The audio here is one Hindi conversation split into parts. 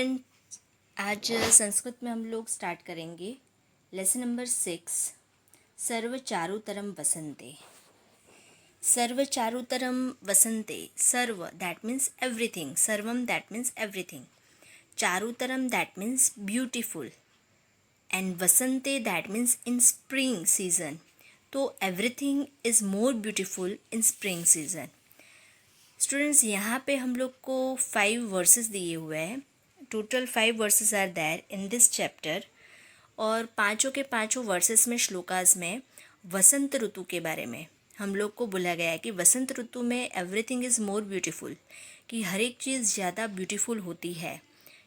स्टूडेंट, आज संस्कृत में हम लोग स्टार्ट करेंगे लेसन नंबर 6, सर्व चारुतरम वसंते। सर्व चारुतरम वसंते, सर्व दैट मीन्स एवरीथिंग, सर्वम दैट मीन्स एवरीथिंग, चारुतरम दैट मीन्स ब्यूटीफुल, एंड वसंते that means in spring season. तो everything is more beautiful in spring season. Students, यहाँ पे हम लोग को 5 वर्सेस दिए हुए हैं। Total 5 verses are there in this chapter, और पाँचों के पाँचों वर्सेस में, श्लोकास में वसंत ऋतु के बारे में हम लोग को बोला गया है कि वसंत ऋतु में एवरीथिंग इज़ मोर ब्यूटीफुल, कि हर एक चीज़ ज़्यादा ब्यूटीफुल होती है।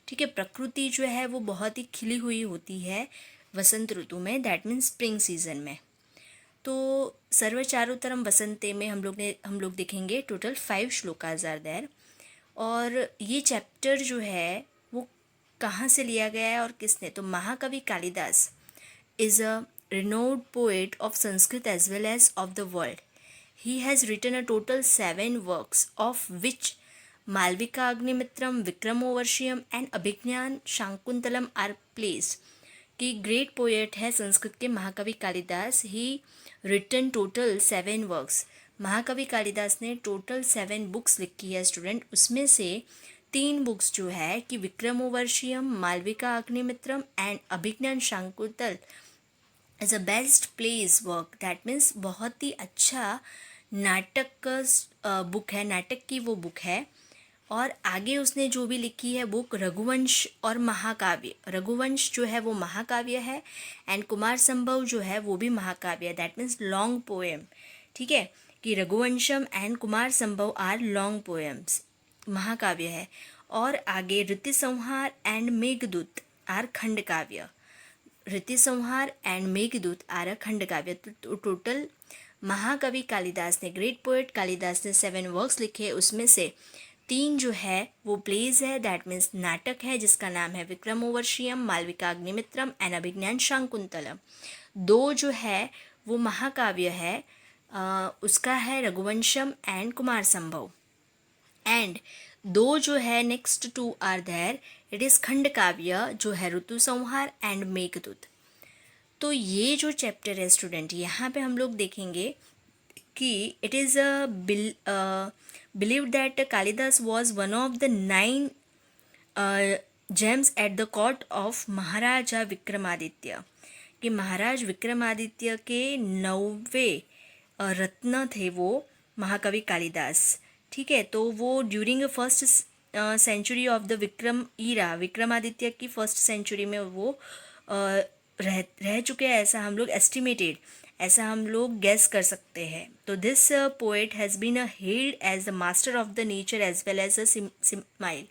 ठीक है, प्रकृति जो है वो बहुत ही खिली हुई होती है वसंत ऋतु में, दैट मीन्स स्प्रिंग सीजन में। तो सर्व चारुतरम वसंते में हम लोग देखेंगे टोटल 5 श्लोकाज आर देयर। और ये चैप्टर जो है वो कहाँ से लिया गया है और किसने, तो महाकवि Kalidas is a renowned poet of Sanskrit as well as of the world. He has written a total 7 works, of which Malvika Agnimitram, Vikramovarshiyam and Abhignan Shankuntalam are placed. कि ग्रेट पोएट है संस्कृत के महाकवि Kalidas. He written total 7 works. महाकवि कालिदास ने टोटल 7 बुक्स लिखी है स्टूडेंट। उसमें से 3 बुक्स जो है कि Vikramorvashiyam, Malavika Agnimitram and Abhijnana Shakuntal as a best place work, that means बहुत ही अच्छा नाटक का बुक है, नाटक की वो बुक है। और आगे उसने जो भी लिखी है बुक रघुवंश और महाकाव्य, रघुवंश जो है वो महाकाव्य है, एंड कुमार संभव जो है वो भी महाकाव्य है, दैट मीन्स लॉन्ग पोएम। ठीक है, कि रघुवंशम एंड कुमार संभव आर लॉन्ग पोएम्स, महाकाव्य है। और आगे Ritusamhara and Meghdoot are khand kavya, Ritusamhar and Meghdoot are a khand kavya. तो टोटल महाकवि कालिदास ने, ग्रेट पोएट कालिदास ने 7 वर्क्स लिखे। उसमें से 3 जो है वो प्लेज है, दैट मीन्स नाटक है, जिसका नाम है विक्रमोवर्षियम, मालविका अग्निमित्रम एंड अभिज्ञान शाकुंतलम। 2 जो है वो महाकाव्य है, उसका है रघुवंशम एंड कुमार संभव। एंड 2 जो है next 2 are there, it is khand kavya जो है ऋतुसंहार एंड मेघदूत। तो ये जो चैप्टर है स्टूडेंट, यहाँ पे हम लोग देखेंगे कि it is believed that Kalidas was one of the 9 gems at the court of महाराजा विक्रमादित्य, कि महाराज विक्रमादित्य के 9वें रत्न थे वो महाकवि कालिदास। ठीक है, तो वो during first century of the Vikram era, Vikramaditya की फर्स्ट सेंचुरी में वो रह चुके हैं, ऐसा हम लोग एस्टिमेटेड, ऐसा हम लोग गेस कर सकते हैं। तो this poet has been held as the master of the nature as well as a simile,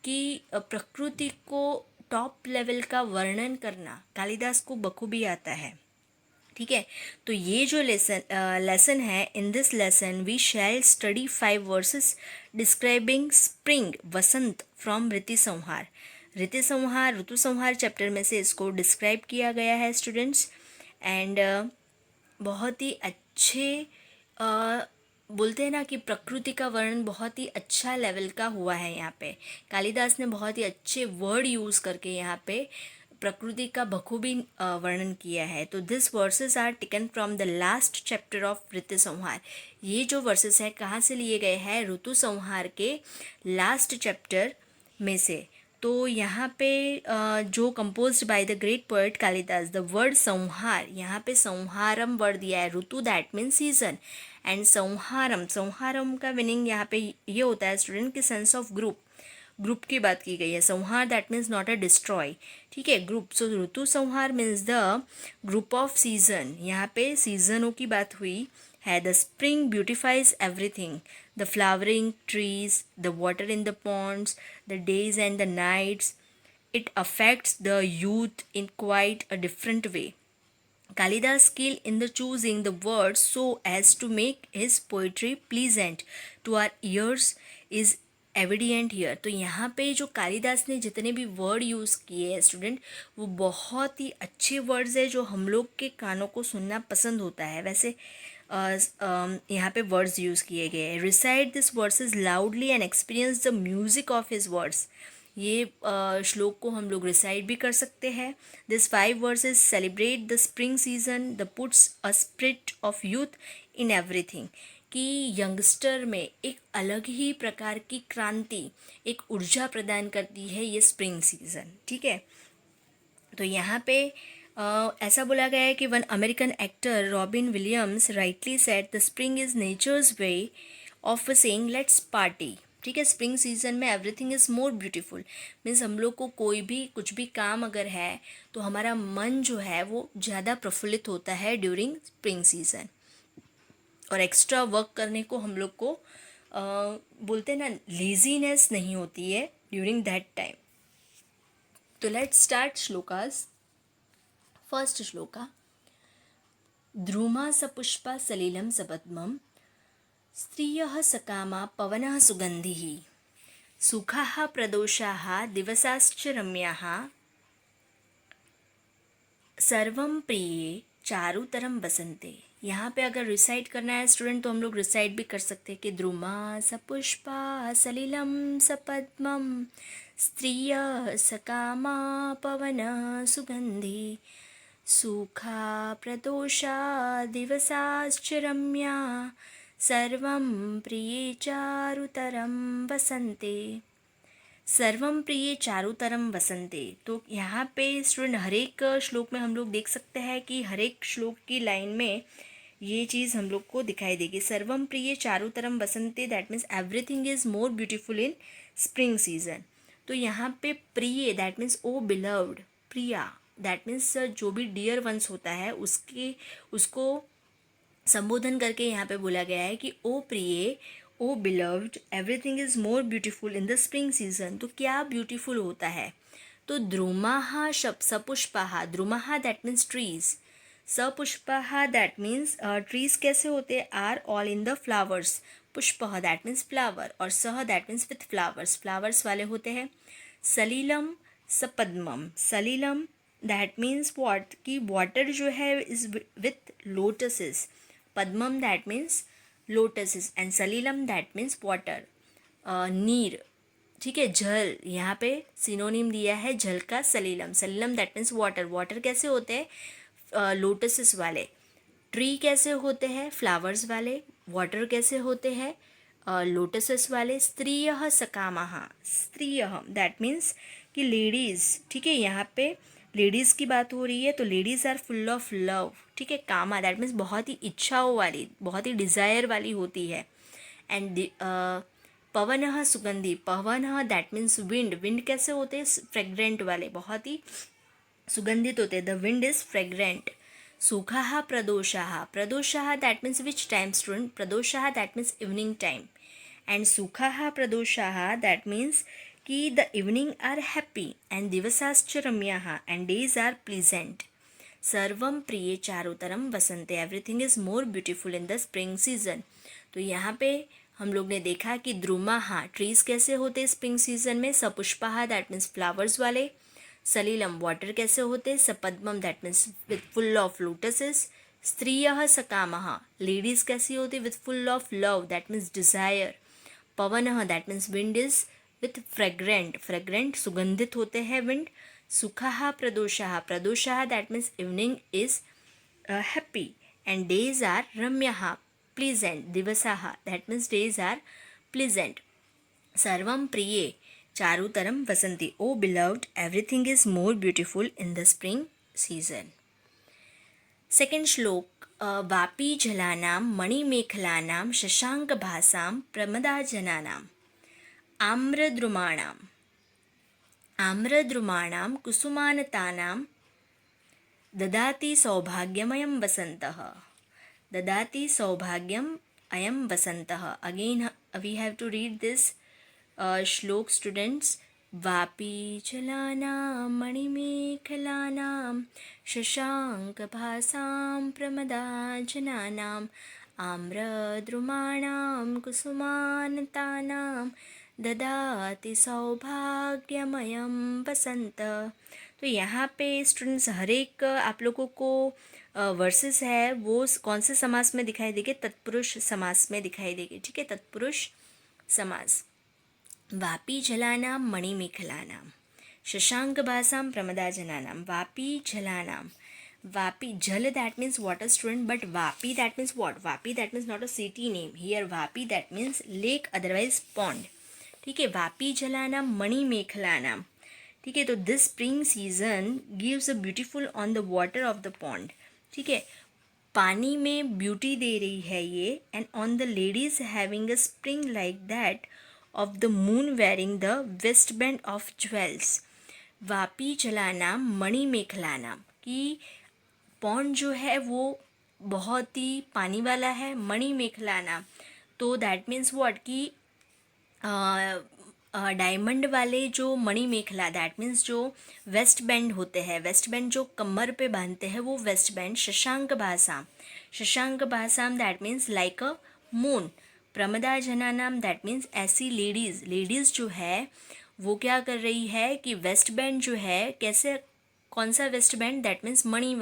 कि प्रकृति को टॉप लेवल का वर्णन करना कालिदास को बखूबी आता है। ठीक है, तो ये जो लेसन है, in this lesson we shall study 5 verses describing spring, vasant from Ritusamhar. Ritusamhar chapter में से इसको डिस्क्राइब किया गया है स्टूडेंट्स। एंड बहुत ही अच्छे बोलते हैं ना कि प्रकृति का वर्णन बहुत ही अच्छा लेवल का हुआ है। यहाँ पे कालिदास ने बहुत ही अच्छे वर्ड यूज़ करके यहाँ पे प्रकृति का बखूबी वर्णन किया है। तो this verses are taken from the last chapter of Ritusamhar. ये जो वर्सेस है कहाँ से लिए गए हैं, ऋतुसंहार के लास्ट चैप्टर में से। तो यहाँ पे जो composed by the great poet Kalidas, the word संहार, यहाँ पे संहारम वर्ड दिया है, ऋतु दैट मीन्स सीजन, एंड संहारम का मीनिंग यहाँ पे ये होता है स्टूडेंट कि सेंस ऑफ ग्रुप की बात की गई है। संहार that means not a destroy, ठीक है, group. So Ritusamhara means the group of season, यहाँ पे सीजनों की बात हुई है। The spring beautifies everything, the flowering trees, the water in the ponds, the days and the nights. It affects the youth in quite a different way. Kalidas' skill in the choosing the words so as to make his poetry pleasant to our ears is evident here. तो यहाँ पे जो कालिदास ने जितने भी वर्ड यूज़ किए हैं स्टूडेंट, वो बहुत ही अच्छे वर्ड्स है जो हम लोग के कानों को सुनना पसंद होता है। वैसे यहाँ पे वर्ड्स यूज़ किए गए हैं। Recite this versus loudly and experience the music of his words, ये श्लोक को हम लोग रिसाइट भी कर सकते हैं. This 5 versus celebrate the spring season, the puts a spirit of youth in everything. कि यंगस्टर में एक अलग ही प्रकार की क्रांति, एक ऊर्जा प्रदान करती है ये स्प्रिंग सीजन. ठीक है, तो यहाँ पे ऐसा बोला गया है कि one American actor Robin Williams rightly said the spring is nature's way of saying let's party. ठीक है, स्प्रिंग सीजन में everything is more beautiful. Means हम लोग को कोई भी कुछ भी काम अगर है तो हमारा मन जो है वो ज़्यादा प्रफुल्लित होता है ड्यूरिंग स्प्रिंग सीजन. और एक्स्ट्रा वर्क करने को हम लोग को बोलते हैं ना, लेजीनेस नहीं होती है ड्यूरिंग दैट टाइम. तो let's start shlokas. First shloka. ध्रुमा सपुष्पा सलिलं सपद्मं स्त्रियः सकामा पवनः सुगन्धिः सुखाः प्रदोषाः दिवसाश्च रम्याः सर्वं प्रिये चारुतरं वसन्ते. यहाँ पे अगर रिसाइट करना है स्टूडेंट तो हम लोग रिसाइट भी कर सकते हैं कि द्रुमा सपुष्पा सलिलं सपद्मं स्त्रियः सकामा पवनः सुगन्धी सुखा प्रदोषा दिवसाश्च रम्या सर्वं प्रिये चारुतरं वसन्ते. सर्वम प्रिय चारुतरम वसंते. तो यहाँ पे स्टूडेंट हर एक श्लोक में हम लोग देख सकते हैं कि हर एक श्लोक की लाइन में ये चीज़ हम लोग को दिखाई देगी. सर्वम प्रिय चारुतरम वसंते, that means everything is more beautiful in spring season. तो यहाँ पे प्रिय दैट मीन्स ओ बिलव्ड, प्रिया दैट मीन्स जो भी डियर वंस होता है उसको संबोधन करके यहाँ पे बोला गया है कि ओ प्रिय, O beloved, everything is more beautiful in the spring season. तो क्या ब्यूटीफुल होता है? तो द्रुमाहा सपुष्पाहा, द्रुमाहा दैट मीन्स ट्रीज, सपुष्पाहा दैट मीन्स ट्रीज कैसे होते हैं? Are all in the flowers. पुष्पह दैट मीन्स फ्लावर और सह that means with flowers, flowers वाले होते हैं. सलीलम सपद्मम, सलीलम दैट मीन्स वॉट कि वाटर जो है इज विथ लोटसेस. पद्मम that means lotuses and सलीलम that means water, नीर. ठीक है, जल यहाँ पे सिनोनिम दिया है जल का, सलीलम. सलीलम दैट मीन्स वाटर. वाटर कैसे होते हैं? लोटसेस वाले. ट्री कैसे होते हैं? फ्लावर्स वाले. वाटर कैसे होते हैं? लोटसेस वाले. स्त्रियः सकामः, स्त्रियः दैट मीन्स कि लेडीज़. ठीक है, यहाँ पे लेडीज़ की बात हो रही है तो ladies are full of love. ठीक है, कामा दैट मीन्स बहुत ही इच्छाओं वाली, बहुत ही डिज़ायर वाली होती है. एंड पवनः सुगंधी, पवनः दैट मीन्स विंड. विंड कैसे होते हैं? फ्रेग्रेंट वाले, बहुत ही सुगंधित होते हैं. The wind is fragrant. सुखाः प्रदोषाः, प्रदोषाः that means which time student? प्रदोषाः that means evening time. And सुखाः प्रदोषाः दैट मीन्स कि the evening are happy and दिवसाश्च रम्याः एंड डेज आर प्लीजेंट. सर्वम प्रिय चारुतरम वसंते, everything is more beautiful in the spring season. तो यहाँ पे हम लोग ने देखा कि द्रुमाहा ट्रीज कैसे होते हैं स्प्रिंग सीजन में. सपुष्पाहा दैट मीन्स फ्लावर्स वाले. सलीलम वाटर कैसे होते? सपद्मम that means with full of lotuses. स्त्रियः सकामः लेडीज कैसी होती? With full of love that means desire. पवनः that means wind is with fragrant, fragrant सुगंधित होते हैं विंड. सुखाः प्रदोषाः, प्रदोषाः that means evening is happy and days are रम्याः प्लीजेंट. दिवसाः that means days are pleasant. सर्वम प्रिये चारुतरम वसंती, O beloved, everything is more beautiful in the spring season. Second श्लोक. वापी जलानां मणिमेखलानां शशाङ्कभासां प्रमदाजनानाम् आम्रद्रुमाणाम्, आम्रद्रुमाणां कुसुमानतानां ददाति सौभाग्यमयं वसन्तः, ददाति सौभाग्यम अयम वसन्तः. Again we have to read this shloka students. वापी जलानां मणिमेखलानां शशाङ्कभासां प्रमदाजनानाम् आम्रद्रुमाणां कुसुमानतानां ददाति सौभाग्यमयं वसंत. तो यहाँ पे स्टूडेंट्स हर एक आप लोगों को वर्सेस है वो कौन से समास में दिखाई देंगे? तत्पुरुष समास में दिखाई देंगे. ठीक है, तत्पुरुष समास. वापी जलानां मणिमेखलानां शशांकभासां प्रमदाजनानां Vapi जलानां Vapi jal that means water student but vapi that means what vapi that means not a city name here vapi that means lake otherwise pond ठीक है वापी जलानां मणिमेखलानां ठीक है तो this spring season gives a beautiful on the water of the pond ठीक है पानी में ब्यूटी दे रही है ये and on the ladies having a spring like that of the moon wearing the waste band of jewels Vapi जलाना मणिमेखलाना कि पॉन्ड जो है वो बहुत ही पानी वाला है मणिमेखलाना तो दैट मीन्स व्हाट कि डायमंड वाले जो मणिमेखला दैट मीन्स जो वेस्ट बैंड होते हैं वेस्ट बैंड जो कमर पे बांधते हैं वो वेस्ट बैंड शशांक भासाम that means like a moon प्रमदा जनानाम दैट मीन्स ऐसी लेडीज़ जो है वो क्या कर रही है कि वेस्ट बैंड जो है कैसे कौन सा वेस्ट बैंड दैट मीन्स मणि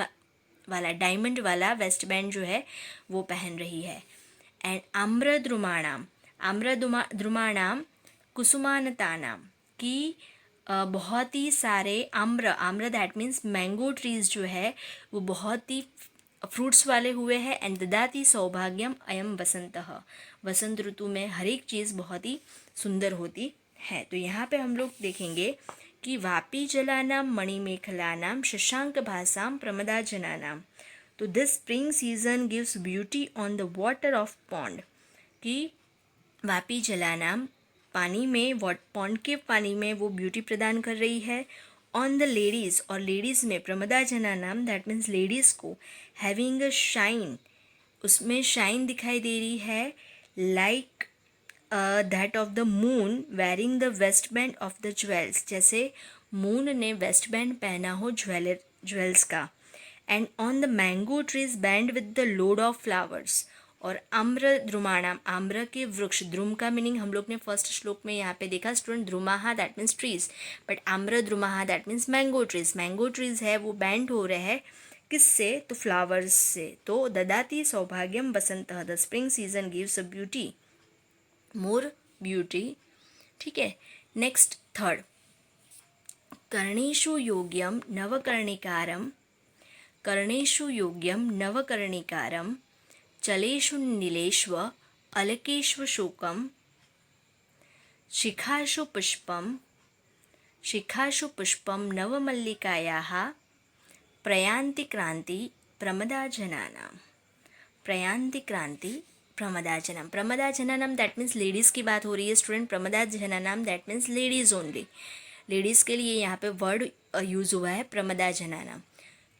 वाला डायमंड वाला वेस्ट बैंड जो है वो पहन रही है एंड आम्रद्रुमाणाम कुसुमानतानाम कि बहुत ही सारे आम्र दैट मीन्स मैंगो ट्रीज जो है वो बहुत ही फ्रूट्स वाले हुए हैं एंड ददाति सौभाग्यम अयम वसंत ऋतु में हर एक चीज़ बहुत ही सुंदर होती है तो यहाँ पे हम लोग देखेंगे कि वापी जलानाम मणिमेखलानाम शशांक भासाम प्रमदा जनानाम तो this spring season gives beauty on the water of pond कि वापी जलानाम पानी में पॉन्ड के पानी में वो ब्यूटी प्रदान कर रही है ऑन द लेडीज़ और लेडीज़ में प्रमदा जनानाम दैट मीन्स लेडीज़ को हैविंग अ शाइन उसमें शाइन दिखाई दे रही है like that of the moon wearing the waste band of the jewels जैसे मून ने वेस्ट बैंड पहना हो ज्वेल्स का and on the mango trees band with the load of flowers और आम्रद्रुमाणाम आम्र के वृक्ष द्रुम का मीनिंग हम लोग ने फर्स्ट श्लोक में यहाँ पे देखा स्टूडेंट द्रुमाहा दैट मीन्स ट्रीज बट आम्रद्रुमाहा दैट मीन्स मैंगो ट्रीज है वो बैंड हो रहे हैं किससे तो फ्लावर्स से तो ददाति सौभाग्यम वसंत the spring season gives a beauty more beauty ठीक है नेक्स्ट थर्ड कर्णेषु योग्यम नवकर्णिकारम चलेषु नीलेष्व अलकेष्व शोकम शिखाशु पुष्पम नवमल्लिकायाः प्रयान्ति क्रांति प्रमदा जनानाम दैट मीन्स लेडीज़ की बात हो रही है स्टूडेंट प्रमदा जनानाम that means ladies only ladies के लिए यहाँ पे वर्ड यूज़ हुआ है प्रमदा जनानाम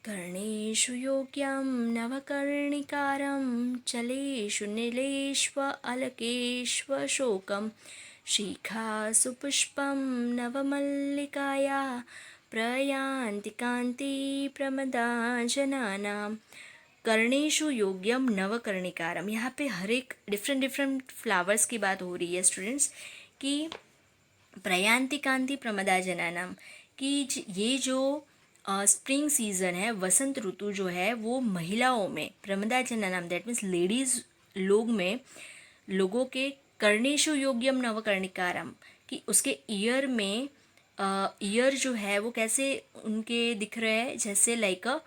कर्णेषु योग्यं नवकर्णिकारं चलेषु नीलेष्व अलकेष्व शोकं शिखासु पुष्पं नवमल्लिकाया प्रयान्ति कान्ति प्रमदा जनानां कर्णेषु योग्यम नवकर्णिकारम यहाँ पे हर एक डिफरेंट फ्लावर्स की बात हो रही है स्टूडेंट्स कि प्रयान्ति कांति प्रमदा जनानाम कि ये जो स्प्रिंग सीजन है वसंत ऋतु जो है वो महिलाओं में प्रमदा जनानाम दैट मीन्स लेडीज़ लोगों के कर्णेशु योग्यम नवकर्णिकारम कि उसके ईयर में ईयर जो है वो कैसे उनके दिख रहे हैं जैसे लाइक अ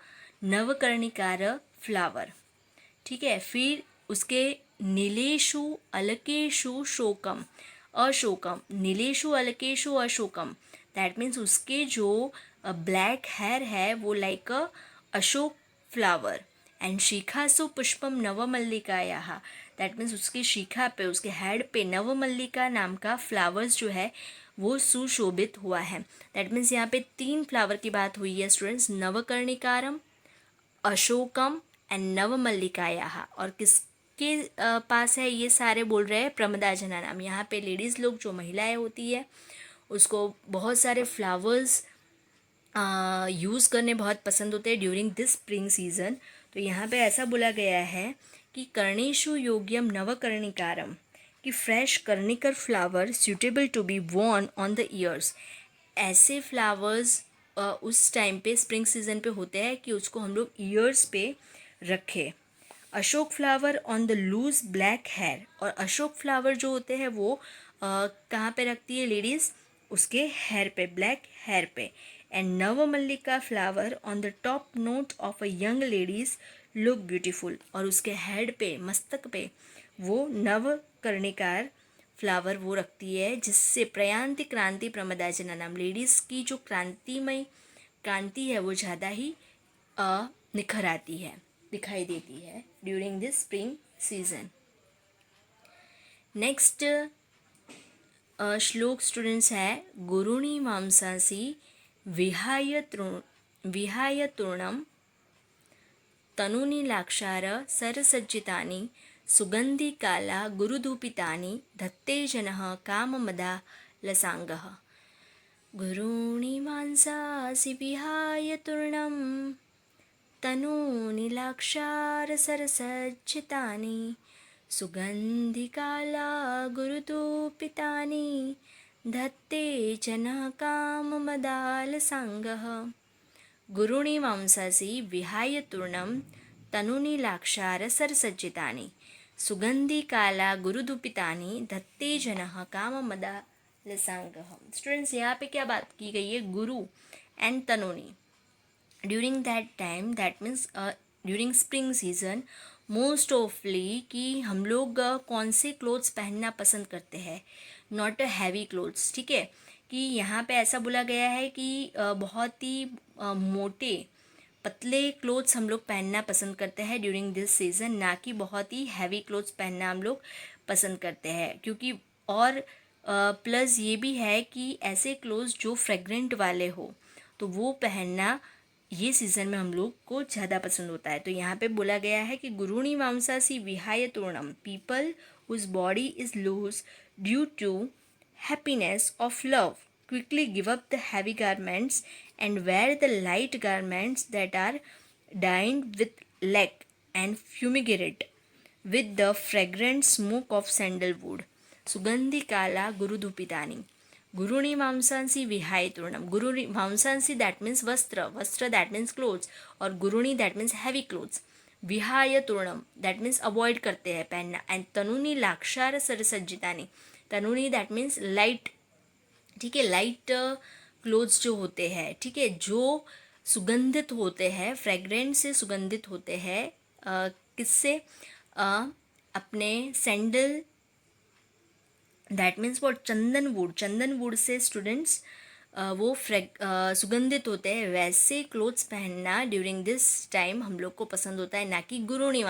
नवकर्णिकार फ्लावर ठीक है फिर उसके नीलेशु अलकेशु शोकम अशोकम नीलेशु अलकेशु अशोकम दैट मीन्स उसके जो ब्लैक हेयर है वो like a Ashoka flower and शिखासु पुष्पम नवमल्लिकायाः दैट मीन्स उसकी शिखा पे उसके हेड पे नवमल्लिका नाम का फ्लावर्स जो है वो सुशोभित हुआ है दैट मीन्स यहाँ पे 3 फ्लावर की बात हुई है स्टूडेंट्स नवकर्णिकारम अशोकम एंड नवमल्लिकायाः और किसके पास है ये सारे बोल रहे हैं प्रमदा जनानाम यहाँ पे लेडीज़ लोग जो महिलाएं होती है उसको बहुत सारे फ्लावर्स यूज़ करने बहुत पसंद होते हैं ड्यूरिंग दिस स्प्रिंग सीजन तो यहाँ पे ऐसा बोला गया है कि कर्णेशु योग्यम नवकर्णिकारम कि fresh karnikar flower suitable to be worn on the ears ऐसे फ्लावर्स उस टाइम पे स्प्रिंग सीजन पे होते हैं कि उसको हम लोग ईयर्स पे रखें Ashoka flower on the loose black hair और अशोक फ्लावर जो होते हैं वो कहाँ पे रखती है लेडीज़? उसके हेयर पे, ब्लैक हेयर पे। And navamallika flower on the top note of a young ladies look beautiful, और उसके हेड पे, मस्तक पे वो नवकर्णिकार फ्लावर वो रखती है, जिससे प्रयांति क्रांति प्रमदा जननम, लेडीज़ की जो क्रांतिमय क्रांति है वो ज़्यादा ही निखर आती है, दिखाई देती है during this spring season. Next श्लोक स्टूडेंट्स है, गुरुणी मांसासी विहाय तृणम तनूनि लाक्षार सरसज्जितानि सुगन्धिकाला गुरुधूपितानि धत्ते जनः काममदा लसाङ्गः। गुरूणि मांसासि विहाय तूर्णं तनूनि लाक्षार सरसज्जितानि सुगन्धिकाला गुरुधूपितानि धत्ते जनः काममदालसाङ्गः। गुरूणि मांसासि विहाय तूर्णं तनूनि लाक्षार सरसज्जितानि सुगन्धिकाला गुरुधूपितानि धत्ते जनः काममदालसाङ्गः। स्टूडेंट्स, यहाँ पे क्या बात की गई है? गुरु एंड तनूनी। During that time, that means during spring season, most ऑफली कि हम लोग कौन से क्लोथ्स पहनना पसंद करते हैं? नॉट अ हैवी क्लोथ्स, ठीक है। कि यहाँ पे ऐसा बोला गया है कि बहुत ही मोटे पतले क्लोथ्स हम लोग पहनना पसंद करते हैं ड्यूरिंग दिस सीज़न, ना कि बहुत ही हैवी क्लोथ्स पहनना हम लोग पसंद करते हैं। क्योंकि और प्लस ये भी है कि ऐसे क्लोथ्स जो फ्रेग्रेंट वाले हो तो वो पहनना ये सीज़न में हम लोग को ज़्यादा पसंद होता है। तो यहाँ पे बोला गया है कि गुरुणी मांसासी विहाय तूर्णम, people whose body is loose due to happiness of love quickly give up the heavy garments and wear the light garments that are dyed with lac and fumigated with the fragrant smoke of sandalwood. Sugandhi kala gurudupitani. Guruni mamsansi vihai turnam. Guruni mamsansi that means vastra. Vastra that means clothes. और गुरुणी that means heavy clothes. विहाय तूर्णम that means avoid करते हैं पहनना. एंड तनुनी लाक्षार सरसज्जितानी. तनुनी दैट मीन्स लाइट, ठीक है, लाइट क्लोथ्स जो होते हैं, ठीक है, जो सुगंधित होते हैं, फ्रेग्रेंस से सुगंधित होते हैं, किससे? अपने सैंडल, दैट मीन्स वो चंदन वुड से स्टूडेंट्स वो सुगंधित होते हैं, वैसे क्लोथ्स पहनना ड्यूरिंग दिस टाइम हम लोग को पसंद होता है, ना कि गुरुणी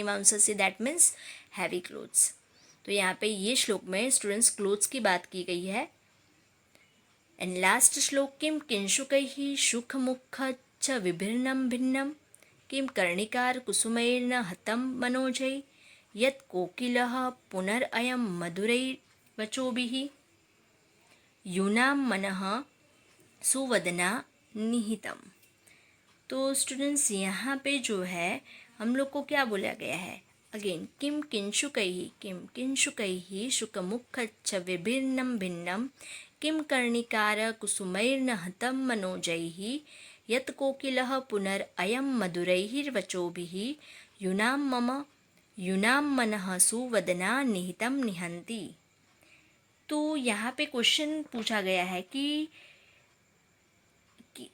मांसासी दैट मीन्स हैवी क्लोथ्स। तो यहाँ पे ये श्लोक में स्टूडेंट्स क्लोथ्स की बात की गई है। एंड लास्ट श्लोक, किम किंशुकैः सुखमुख च विभिन्नं भिन्नं किम कर्णिकार कुसुमैर्न हतं मनोजै यत् कोकिलः पुनरयं मधुरैर्वचोभिः यूनां मनः सुवदना निहितम। तो स्टूडेंट्स, यहाँ पे जो है हम लोग को क्या बोला गया है? अगेन, किम किंशुकैः शुकमुखच्च विभिन्नं भिन्नं किम कर्णिकार कुसुमैर्न हतं मनोजैः यत् कोकिलः पुनरयं मधुरैर्वचोभिः यूनां मनः सुवदना निहितं निहन्ति। तो यहाँ पे क्वेश्चन पूछा गया है कि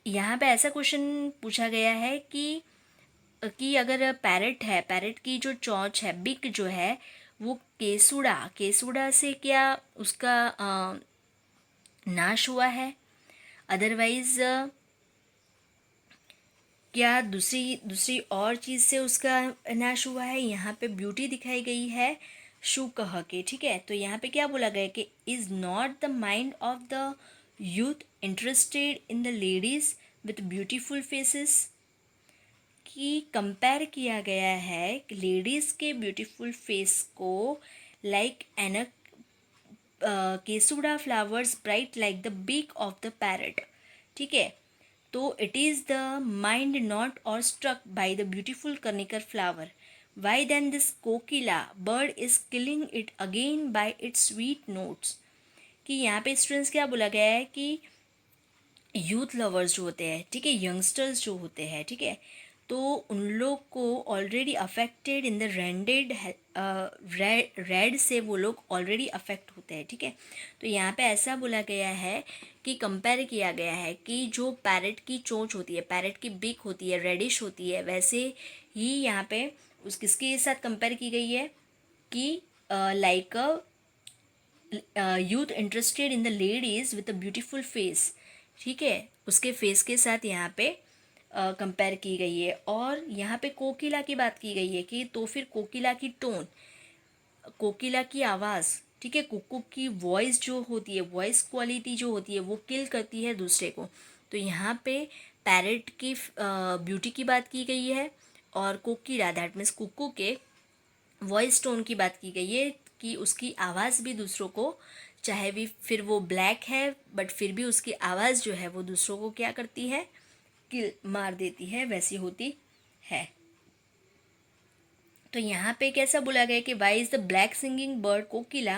यहाँ पे ऐसा क्वेश्चन पूछा गया है कि अगर पैरेट है, पैरेट की जो चोंच है, बिक जो है, वो केसुड़ा से क्या उसका नाश हुआ है? अदरवाइज क्या दूसरी और चीज़ से उसका नाश हुआ है? यहाँ पे ब्यूटी दिखाई गई है शु कह के, ठीक है। तो यहाँ पे क्या बोला गया कि is not the mind of the youth interested in the ladies with beautiful faces, कि कंपेयर किया गया है लेडीज़ के ब्यूटीफुल फेस को like an kesuda flowers bright like the beak of the parrot, ठीक है। So it is the mind not और struck by the beautiful karnikar flower, why then this kokila bird is killing it again by its sweet notes. कि यहाँ पे स्टूडेंट्स क्या बोला गया है कि यूथ लवर्स जो होते हैं, ठीक है, यंगस्टर्स जो होते हैं, ठीक है, तो उन लोग को already affected in the rendered red से वो लोग ऑलरेडी अफेक्ट होते हैं, ठीक है। तो यहाँ पे ऐसा बोला गया है कि कंपेयर किया गया है कि जो पैरेट की चोंच होती है, पैरेट की बिक होती है, रेडिश होती है, वैसे ही यहाँ पे उस किसके साथ कंपेयर की गई है कि like youth interested in the ladies with a beautiful face, ठीक है, उसके फेस के साथ यहाँ पे कंपेयर की गई है। और यहाँ पे कोकिला की बात की गई है कि तो फिर कोकिला की टोन, कोकिला की आवाज़, ठीक है, कुक्कू की वॉइस जो होती है, वॉइस क्वालिटी जो होती है वो किल करती है दूसरे को। तो यहाँ पे पैरेट की ब्यूटी की बात की गई है और कोकिला दैट मीन्स कुक्कू के वॉइस टोन की बात की गई है कि उसकी आवाज़ भी दूसरों को, चाहे भी फिर वो ब्लैक है बट फिर भी उसकी आवाज़ जो है वो दूसरों को क्या करती है, किल मार देती है, वैसी होती है। तो यहाँ पे कैसा बोला गया कि why is the black singing bird kokila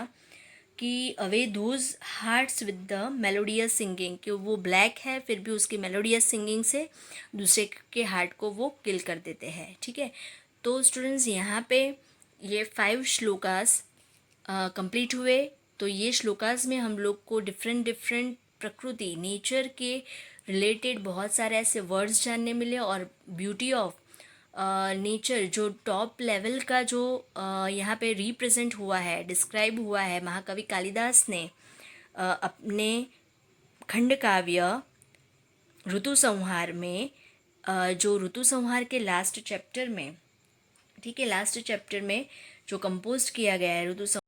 कि away those hearts with the melodious singing, कि वो ब्लैक है फिर भी उसकी मेलोडियस सिंगिंग से दूसरे के हार्ट को वो किल कर देते हैं, ठीक है। तो स्टूडेंट्स यहाँ पे ये 5 श्लोकास कंप्लीट हुए। तो ये श्लोकास में हम लोग को डिफरेंट डिफरेंट प्रकृति, नेचर के रिलेटेड बहुत सारे ऐसे वर्ड्स जानने मिले और ब्यूटी ऑफ नेचर जो टॉप लेवल का जो यहाँ पे रिप्रेजेंट हुआ है, डिस्क्राइब हुआ है महाकवि कालिदास ने अपने खंड काव्य ऋतु संहार में, जो ऋतु संहार के लास्ट चैप्टर में, ठीक है, लास्ट चैप्टर में जो कंपोज किया गया है ऋतु